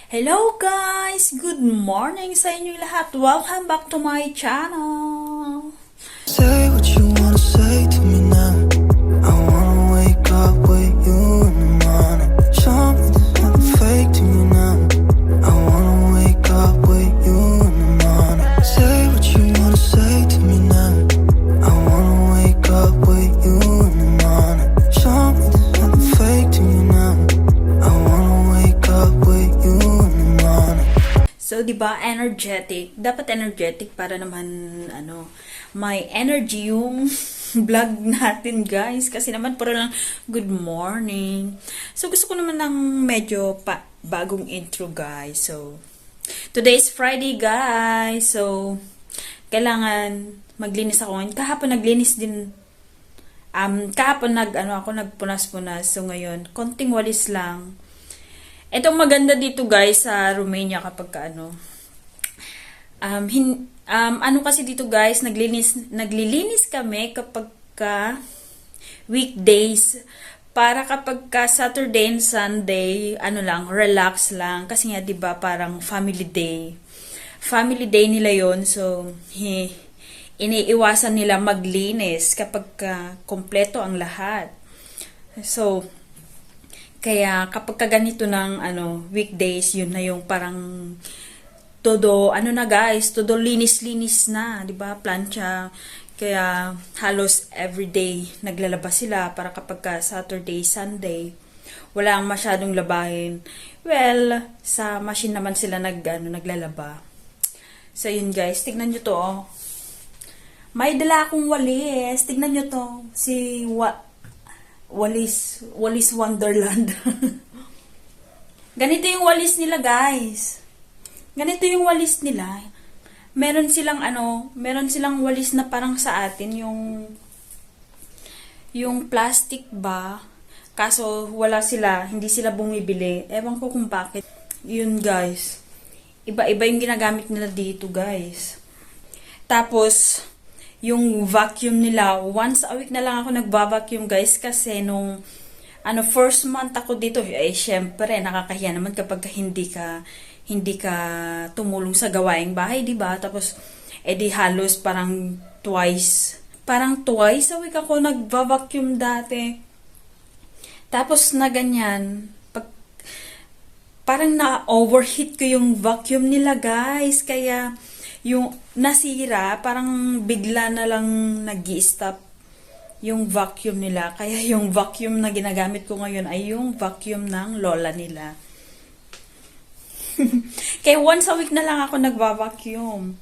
Hello guys! Good morning sa inyo lahat! Welcome back to my channel! Say what you wanna say to me now. I wanna wake up with you in the morning. Show me there's nothing fake to me now. I wanna wake up with you in the morning. Say what you wanna say to me now. I wanna wake up with you in the morning. Show me there's nothing fake to me now. I wanna wake up with you in the morning. So, di ba energetic? Dapat energetic para naman, may energy yung vlog natin, guys. Kasi naman, puro lang good morning. So, gusto ko naman ng medyo bagong intro, guys. So, today is Friday, guys. So, kailangan maglinis ako ngayon. Kahapon naglinis din. Kahapon ako nagpunas-punas. So, ngayon, konting walis lang. Itong maganda dito guys sa Romania kapag kasi dito guys, naglilinis kami kapag weekdays para kapag Saturday and Sunday, relax lang kasi nga 'di ba parang family day. Family day nila 'yon. So iniiwasan nila maglinis kapag kompleto ang lahat. So kaya kapag ganito ng weekdays, yun na yung parang todo linis-linis na, 'di ba? Plancha. Kaya halos everyday naglalabas sila para kapag Saturday, Sunday, wala ang masyadong labahin. Well, sa machine naman sila naglalaba. So yun guys, tignan niyo to oh. May dala akong walis. Tignan niyo to. Walis Wonderland. Ganito yung walis nila, guys. Ganito yung walis nila. Meron silang walis na parang sa atin yung plastic ba. Kaso hindi sila bumibili. Ewan ko kung bakit. Yun, guys. Iba-iba yung ginagamit nila dito, guys. Tapos yung vacuum nila, once a week na lang ako nagba-vacuum guys kasi nung first month ako dito, syempre nakakahiya naman kapag hindi ka tumulong sa gawaing bahay, 'di ba? Tapos di halos parang twice a week ako nagba-vacuum dati. Tapos na ganyan, parang na-overheat ko yung vacuum nila guys, kaya yung nasira, parang bigla na lang nag-i-stop yung vacuum nila. Kaya yung vacuum na ginagamit ko ngayon ay yung vacuum ng lola nila. Kaya once a week na lang ako nagva-vacuum.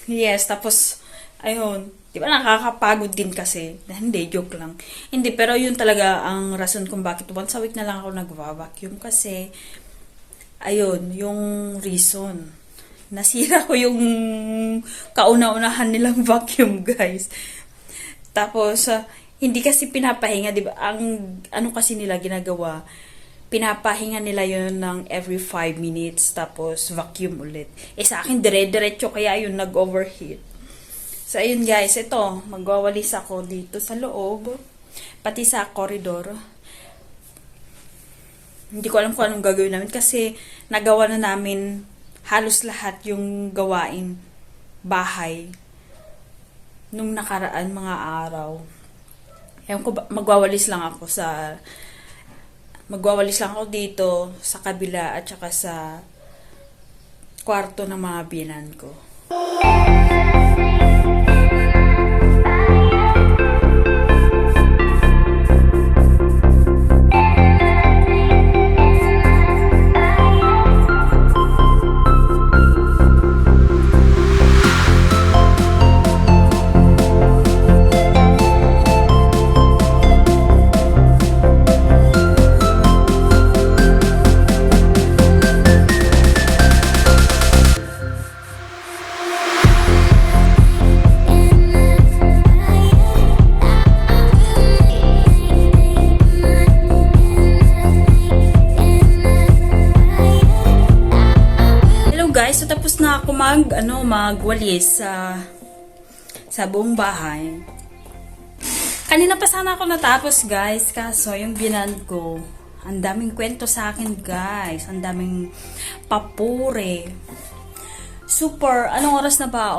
Yes, tapos, ayun, di ba nakakapagod din kasi. Hindi, joke lang. Hindi, pero yun talaga ang rason kung bakit once a week na lang ako nagva-vacuum kasi, ayun, yung reason. Nasira ko yung kauna-unahan nilang vacuum, guys. Tapos, hindi kasi pinapahinga, di ba? Ang kasi nila ginagawa, pinapahinga nila yun ng every 5 minutes, tapos vacuum ulit. Sa akin, dire-diretso, kaya yun, nag-overheat. So, ayun guys, ito, magwawalis ako dito sa loob, pati sa corridor. Hindi ko alam kung anong gagawin namin, kasi nagawa na namin halos lahat yung gawain bahay nung nakaraan mga araw. Ewan ko, magwawalis lang ako dito sa kabila at saka sa kwarto ng mga binan ko. Guys, so tapos na ako magwalis sa buong bahay. Kanina pa sana ako natapos, guys, kaso yung binan ko Ang daming kwento sa akin, guys. Ang daming papure. Super, anong oras na ba?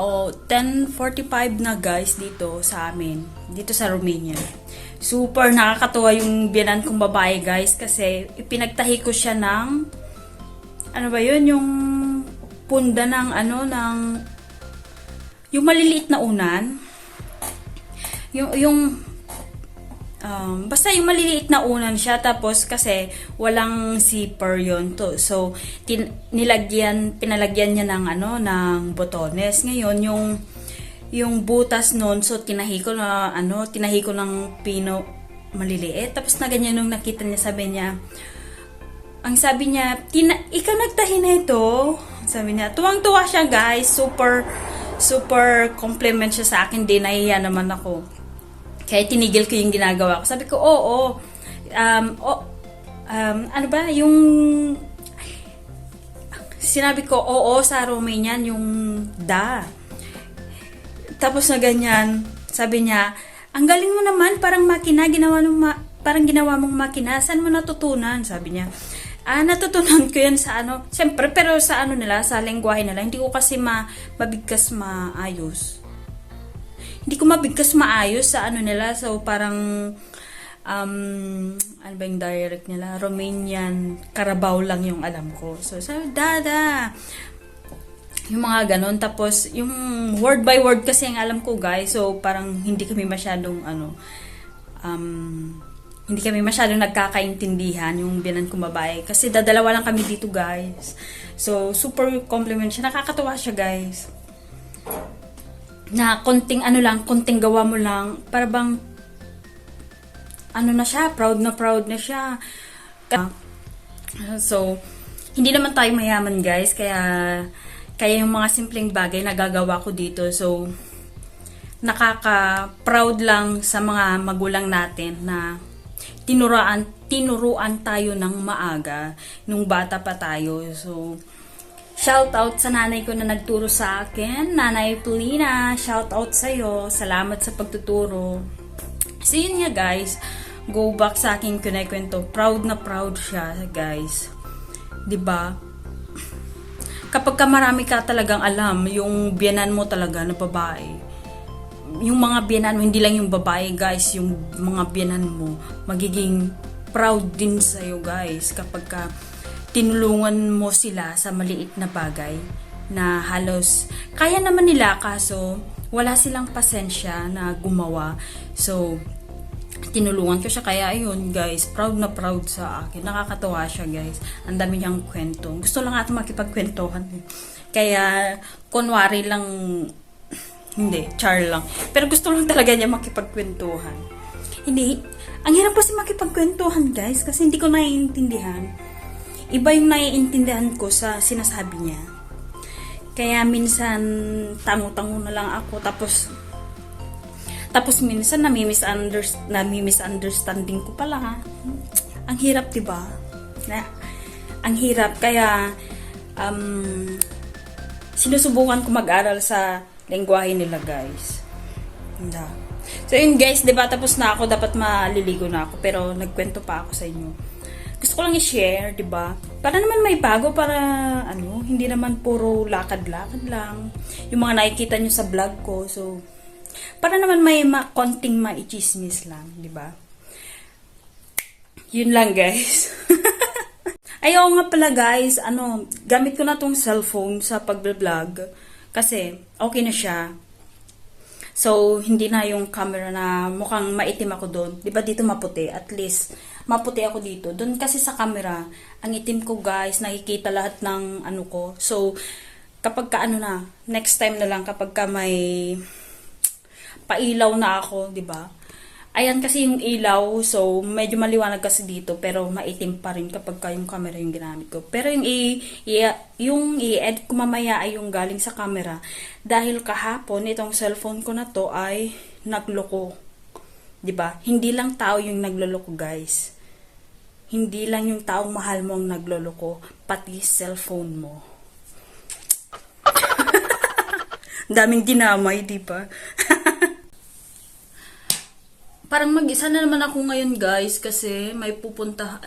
10:45 na, guys, dito sa amin. Dito sa Romania. Super nakakatuwa yung biyanan kong babae, guys, kasi ipinagtahi ko siya ng ano ba yun, yung punda ng yung maliliit na unan. Basta yung maliliit na unan siya, tapos kasi walang zipper yun to. So, pinalagyan niya ng botones. Ngayon, yung butas nun, so tinahi ko ng pino maliliit. Tapos na ganyan nung nakita niya, sabi niya, ikaw nagtahi na ito. Sabi niya, tuwang-tuwa siya, guys. Super compliment siya sa akin. Di nahiya naman ako. Kaya tinigil ko yung ginagawa ko. Sabi ko, oo. Ano ba? Sinabi ko, oo, sa Romanian, yung da. Tapos na ganyan, sabi niya, ang galing mo naman, parang makina, parang ginawa mong makina. Saan mo natutunan? Sabi niya. Natutunan ko yan sa siyempre, pero sa nila, sa lengguwahe nila, hindi ko kasi mabigkas maayos. Hindi ko mabigkas maayos sa nila, so parang, ano ba yung dialect nila? Romanian, Carabao lang yung alam ko. So, sabi, dada, yung mga ganon. Tapos, yung word by word kasi ang alam ko, guys, so parang hindi kami masyadong, hindi kami masyadong nagkakaintindihan yung biyanan kong babae. Kasi dadalawa lang kami dito, guys. So, super compliment siya. Nakakatawa siya, guys. Na konting konting gawa mo lang, para bang, na siya, proud na siya. So, hindi naman tayo mayaman, guys. Kaya yung mga simpleng bagay nagagawa ko dito. So, nakaka-proud lang sa mga magulang natin na tinuruan tayo ng maaga nung bata pa tayo. So, shout out sa nanay ko na nagturo sa akin. Nanay Polina, shout out sa'yo. Salamat sa pagtuturo. So, yun nga, guys. Go back sa aking kinikwento. Proud na proud siya, guys. 'Di ba? Kapag ka marami ka talagang alam, yung biyanan mo talaga na babae, yung mga biyanan mo, hindi lang yung babae, guys, yung mga biyanan mo, magiging proud din sa'yo, guys, kapag ka tinulungan mo sila sa maliit na bagay na halos kaya naman nila, kaso wala silang pasensya na gumawa. So, tinulungan ko siya, kaya ayun, guys, proud na proud sa akin. Nakakatawa siya, guys. Ang dami niyang kwento. Gusto lang ata makipagkwentuhan. Kaya, kunwari lang, hindi, char lang. Pero gusto lang talaga niya makipagkwentuhan. Hindi, ang hirap kasi makipagkwentuhan, guys, kasi hindi ko naiintindihan. Iba yung naiintindihan ko sa sinasabi niya. Kaya minsan, tango-tango na lang ako, tapos minsan nami-misunderstanding ko pala, ha. Ang hirap, 'di ba? Ang hirap, kaya sinusubukan ko mag-aral sa lengguwahe nila, guys. So yun, guys, 'di ba, tapos na ako, dapat maliligo na ako, pero nagkwento pa ako sa inyo. Gusto ko lang i-share, 'di ba? Para naman may bago, para hindi naman puro lakad-lakad lang yung mga nakikita nyo sa vlog ko. So, para naman may konting maichismis lang, di ba? Yun lang, guys. Ayaw nga pala, guys, gamit ko na tong cellphone sa pag-vlog kasi okay na siya. So, hindi na yung camera na mukhang maitim ako doon. Di ba dito maputi? At least, maputi ako dito. Doon kasi sa camera, ang itim ko, guys, nakikita lahat ng ko. So, kapag next time na lang, kapag ka may pailaw na ako, 'di ba? Ayan kasi yung ilaw, so medyo maliwanag kasi dito, pero maitim pa rin kapag yung camera yung ginamit ko. Pero yung i-edit ko mamaya ay yung galing sa camera, dahil kahapon itong cellphone ko na to ay nagloko. 'Di ba? Hindi lang tao yung nagloloko, guys. Hindi lang yung taong mahal mo ang nagloloko, pati cellphone mo. Daming dinamay, 'di ba? parang mag-isa na naman ako ngayon guys kasi may pupunta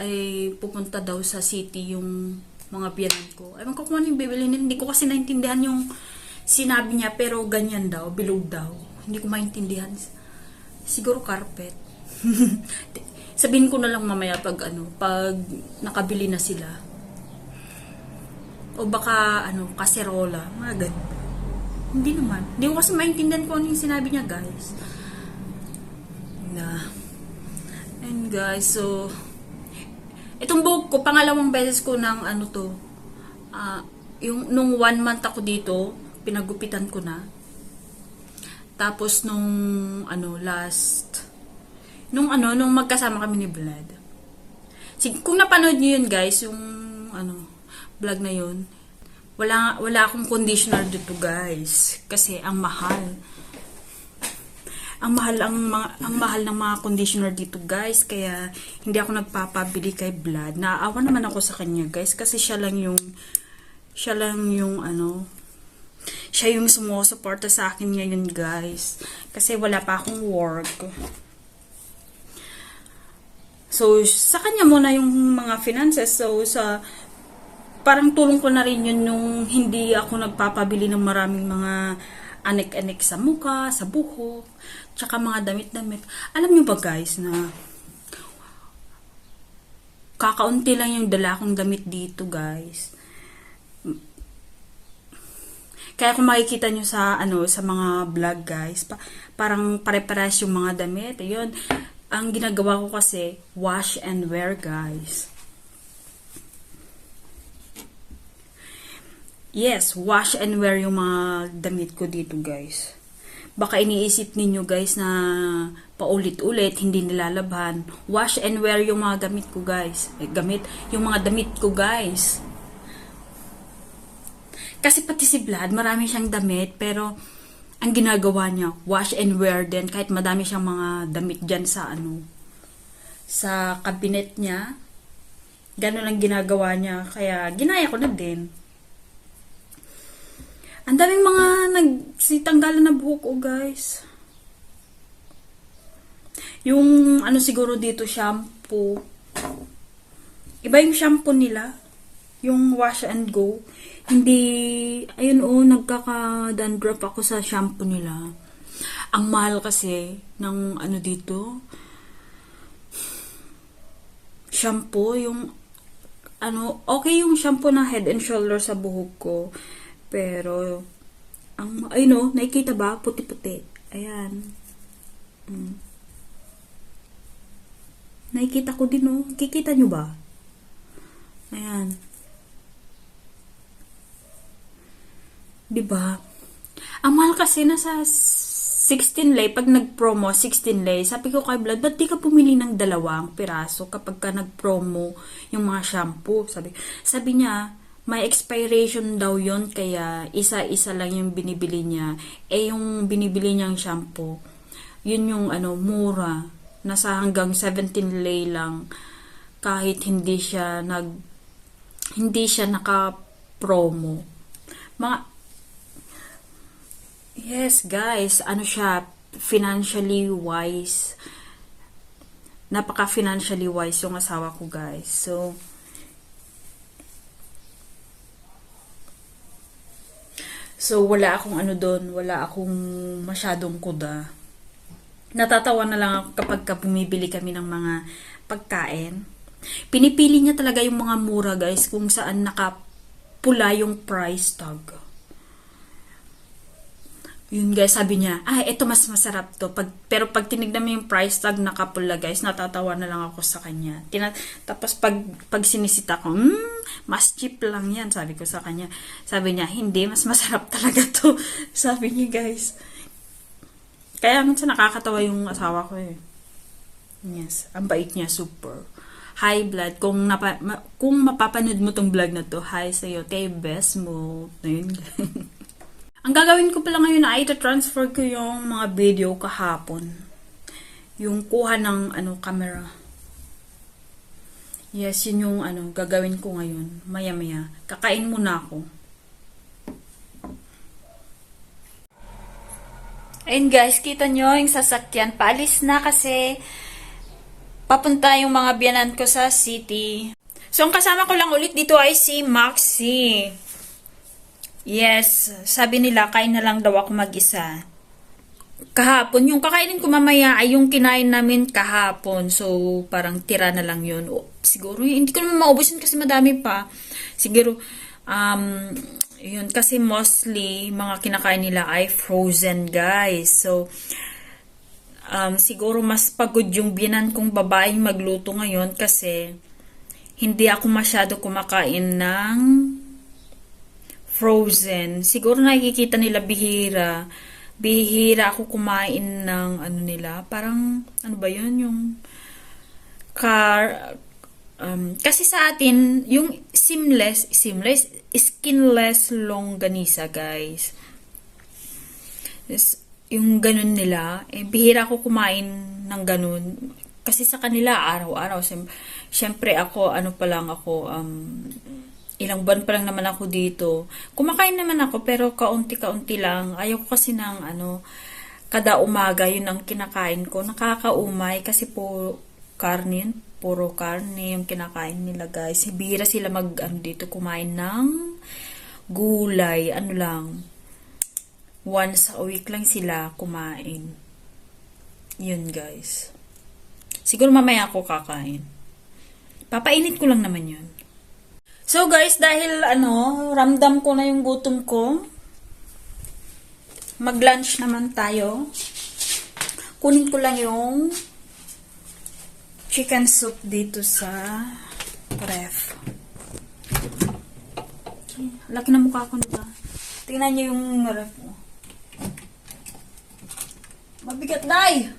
daw sa city yung mga biyanan ko. Ewan ko kung ano yung bibilhin. Hindi ko kasi naintindihan yung sinabi niya pero ganyan daw, bilog daw. Hindi ko maintindihan. Siguro carpet. Sabihin ko na lang mamaya pag nakabili na sila. O baka kaserola, mga ganun. Hindi naman. Hindi ko kasi maintindihan kung ano yung sinabi niya guys. And guys, so itong buhok ko, pangalawang beses ko ng yung nung 1 month ako dito, pinagupitan ko na. Tapos nung nung magkasama kami ni Vlad. Kung napanood niyo yun guys, yung vlog na yun, wala akong conditioner dito guys kasi ang mahal. Ang mahal ng mga conditioner dito guys, kaya hindi ako nagpapabili kay Vlad. Naaawa naman ako sa kanya guys kasi siya lang yung sumusuporta sa akin ngayon guys kasi wala pa akong work. So sa kanya muna yung mga finances. So parang tulong ko na rin yun nung hindi ako nagpapabili ng maraming mga anek-anek sa mukha, sa buhok, tsaka mga damit-damit. Alam niyo ba guys na kakaunti lang yung dala kong damit dito guys. Kaya kung makikita nyo sa mga vlog guys, parang pare-pares yung mga damit. Ayun, ang ginagawa ko kasi wash and wear guys. Yes, wash and wear yung mga damit ko dito guys. Baka iniisip ninyo guys na paulit-ulit, hindi nilalabhan. Wash and wear yung mga gamit ko guys. Yung mga damit ko guys. Kasi pati si Vlad, marami siyang damit, pero ang ginagawa niya, wash and wear din. Kahit madami siyang mga damit dyan sa cabinet niya. Ganun ang ginagawa niya. Kaya ginaya ko na din. Ang daming mga nagsitanggalan na buhok ko, guys. Yung siguro dito shampoo. Iba yung shampoo nila. Yung wash and go. Hindi, nagkaka-dandruff ako sa shampoo nila. Ang mahal kasi ng dito. Shampoo, yung okay yung shampoo na Head and Shoulder sa buhok ko. Pero, nakikita ba? Puti-puti. Ayan. Nakikita ko din, oh. Kikita nyo ba? Ayan. Diba? Ang mahal kasi nasa 16 lei. Pag nag-promo, 16 lei. Sabi ko kay Vlad, ba't di ka pumili ng 2 piraso kapag ka nag-promo yung mga shampoo? Sabi niya, may expiration daw yon kaya isa-isa lang yung binibili niya. Yung binibili niyang shampoo, yun yung mura. Nasa hanggang 17 lei lang kahit hindi siya naka-promo. Yes, guys, siya financially wise. Napaka-financially wise yung asawa ko, guys. So, wala akong doon, wala akong masyadong kuda. Natatawa na lang ako kapag bumibili kami ng mga pagkain. Pinipili niya talaga yung mga mura, guys, kung saan nakapula yung price tag. Yun, guys, sabi niya, ito mas masarap to. Pero pag tinignan mo yung price tag nakapula, guys, natatawa na lang ako sa kanya. Tapos pag sinisita ko, mas cheap lang yan, sabi ko sa kanya. Sabi niya, hindi, mas masarap talaga to. Sabi niya, guys. Kaya minsan nakakatawa yung asawa ko eh. Yes, ang bait niya, super. Hi, Vlad. Kung mapapanood mo tong vlog na to, hi sa'yo. Kay best mo. Ayun. Ang gagawin ko pala ngayon ay ita-transfer ko yung mga video kahapon. Yung kuha ng camera. Yes, yun yung gagawin ko ngayon. Maya-maya. Kakain muna ako. Ayun guys, kita nyo yung sasakyan. Paalis na kasi papunta yung mga biyanan ko sa city. So, ang kasama ko lang ulit dito ay si Maxi. Yes, sabi nila, kain na lang daw ako mag-isa. Kahapon, yung kakainin ko mamaya ay yung kinain namin kahapon. So, parang tira na lang yun. O, siguro, hindi ko naman maubusin kasi madami pa. Siguro, yun, kasi mostly, mga kinakain nila ay frozen, guys. So, siguro mas pagod yung biyanan kong babaeng magluto ngayon kasi hindi ako masyado kumakain ng frozen. Siguro nakikita nila bihira. Bihira ako kumain ng ano nila. Parang, ano ba yun? Yung kasi sa atin, yung skinless longganisa, guys. Yung ganun nila, bihira ako kumain ng ganun. Kasi sa kanila, araw-araw. Siyempre ako, ano pa lang ako, ilang buwan pa lang naman ako dito. Kumakain naman ako, pero kaunti-kaunti lang. Ayaw ko kasi ng, kada umaga, yun ang kinakain ko. Nakakaumay, kasi puro karne yung kinakain nila, guys. Bihira sila dito, kumain ng gulay, once a week lang sila kumain. Yun, guys. Siguro mamaya ako kakain. Papainit ko lang naman yun. So, guys, dahil, ramdam ko na yung gutom ko, mag-lunch naman tayo. Kunin ko lang yung chicken soup dito sa ref. Laki na mukha ko nito. Tingnan niyo yung ref mo. Mabigat, day!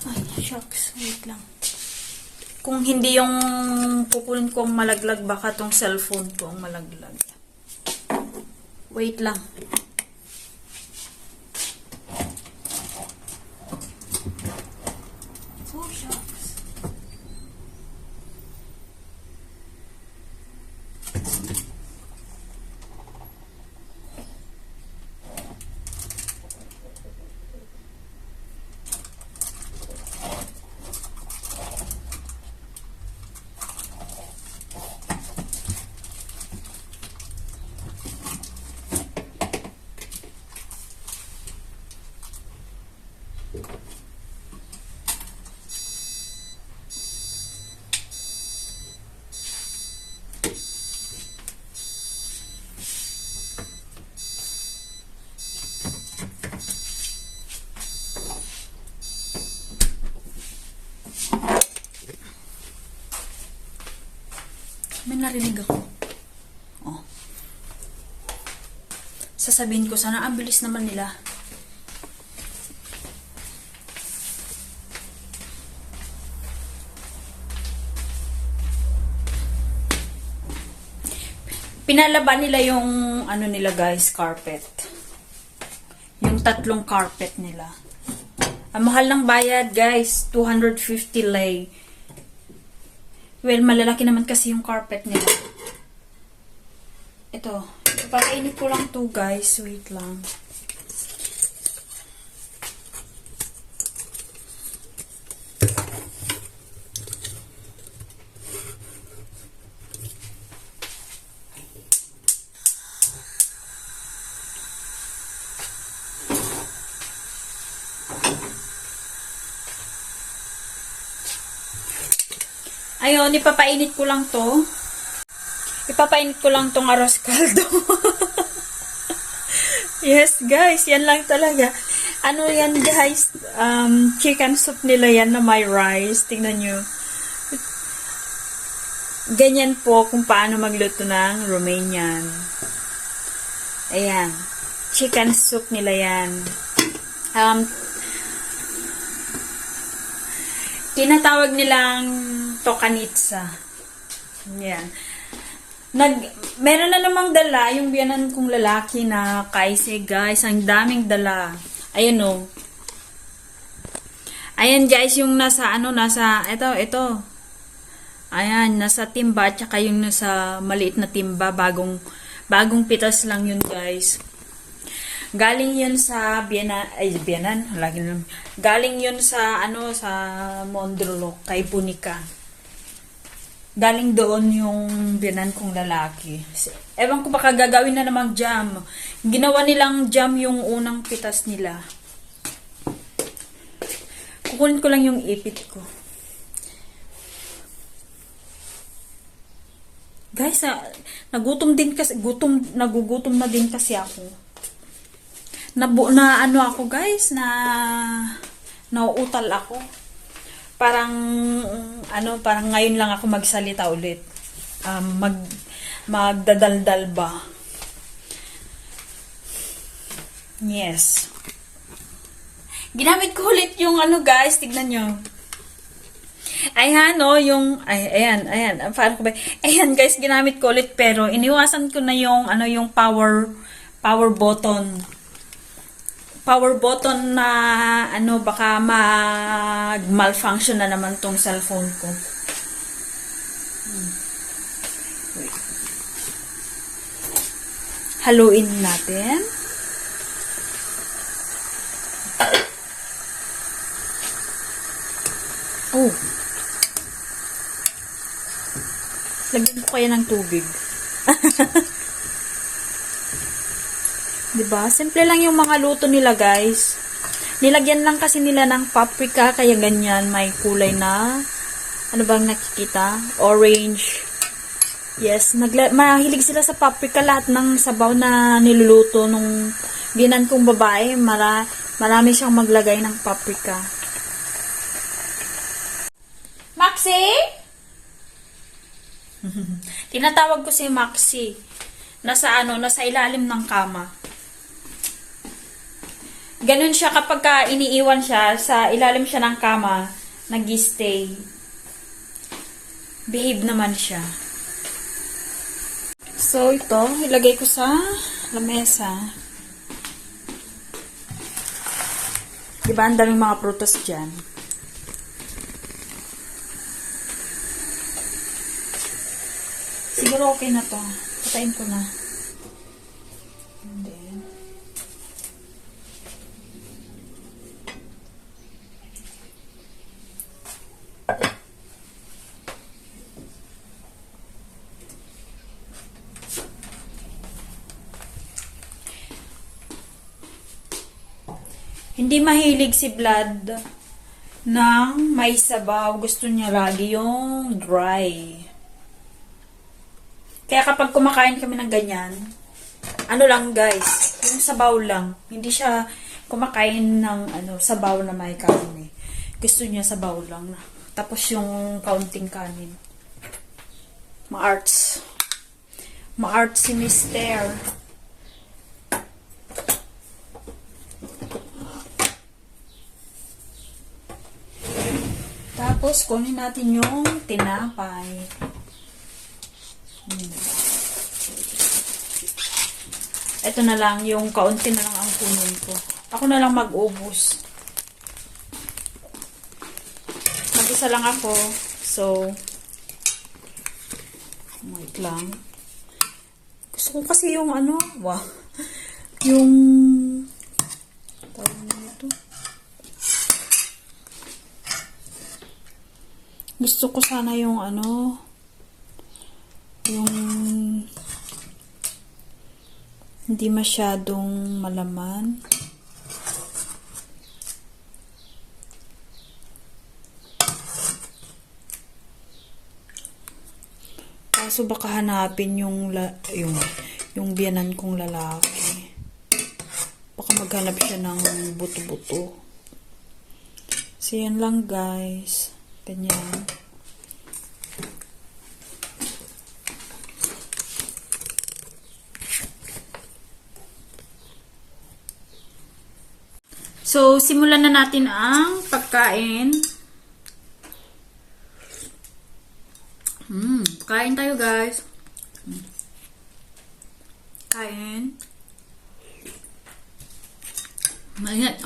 Ay, shucks. Wait lang. Kung hindi yung kukunin ko ang malaglag, baka tong cellphone ko ang malaglag. Wait lang. Oh, shucks. May narinig ako. Oh. Sasabihin ko, sana ang bilis naman nila. Pinalaban nila yung nila, guys, carpet. Yung 3 carpet nila. Ang mahal ng bayad, guys, 250 lei. Well, malalaki naman kasi yung carpet nila. Ito. Ipakainit ko lang to, guys. Wait lang. Ayun, ipapainit ko lang to. Ipapainit ko lang tong arroz caldo. Yes, guys. Yan lang talaga. Ano yan, guys? Chicken soup nila yan na may rice. Tingnan nyo. Ganyan po kung paano magluto ng Romanian. Ayan. Chicken soup nila yan. Tinatawag nilang tokanitsa. Yan. Meron na namang dala yung biyanan kong lalaki na kaise, guys. Ang daming dala. Ayan o. Ayan, guys, yung ito. Ayan, nasa timba, tsaka yung nasa maliit na timba, bagong pitas lang yun, guys. Galing yun sa Bianan, lagi na. Galing yun sa, sa Mondrolo, kay Punika. Galing doon yung biyanan kong lalaki. Ewan ko baka gagawin na namang jam. Ginawa nilang jam yung unang pitas nila. Kukunin ko lang yung ipit ko. Guys, nagugutom na din kasi ako. Ako guys, nauutal ako. Parang ngayon lang ako magsalita ulit. Magdadaldal ba? Yes. Ginamit ko ulit yung guys, tignan nyo. Ayan, ayan, paano ko ba? Ayan, guys, ginamit ko ulit, pero iniwasan ko na yung, yung power button. Power button na, baka malfunction na naman tong cellphone ko. Wait. Haluin natin. Oh. Lagyan ko kaya ng tubig. Diba? Simple lang yung mga luto nila, guys. Nilagyan lang kasi nila ng paprika, kaya ganyan. May kulay na, ano bang nakikita? Orange. Yes, mahilig sila sa paprika. Lahat ng sabaw na niluluto nung binan kong babae, marami siyang maglagay ng paprika. Maxi? Tinatawag ko si Maxi. Nasa ilalim ng kama. Ganun siya kapag iniiwan siya, sa ilalim siya ng kama, nag-stay. Behave naman siya. So, ito, ilagay ko sa lamesa. Diba, ang daming mga prutas dyan. Siguro okay na to. Patayin ko na. And then, hindi mahilig si Vlad ng may sabaw. Gusto niya lagi yung dry. Kaya kapag kumakain kami ng ganyan, lang guys, yung sabaw lang. Hindi siya kumakain ng sabaw na may karne. Gusto niya sabaw lang. Tapos yung kaunting kanin. Ma-arts. Ma-arts si Mister. Tapos, kunin natin yung tinapay. Ito na lang, yung kaunti na lang ang kunin ko. Ako na lang mag-ubos. Mag-isa lang ako. So, wait lang. Gusto ko kasi yung wow. Yung tawag na ito. Gusto ko sana yung yung hindi masyadong malaman. Kaso baka hanapin yung biyanan kong lalaki. Baka maghanap siya ng buto-buto. So, yan lang guys. Ganyan. So, simulan na natin ang pagkain. Kain tayo, guys. Kain. Mainit.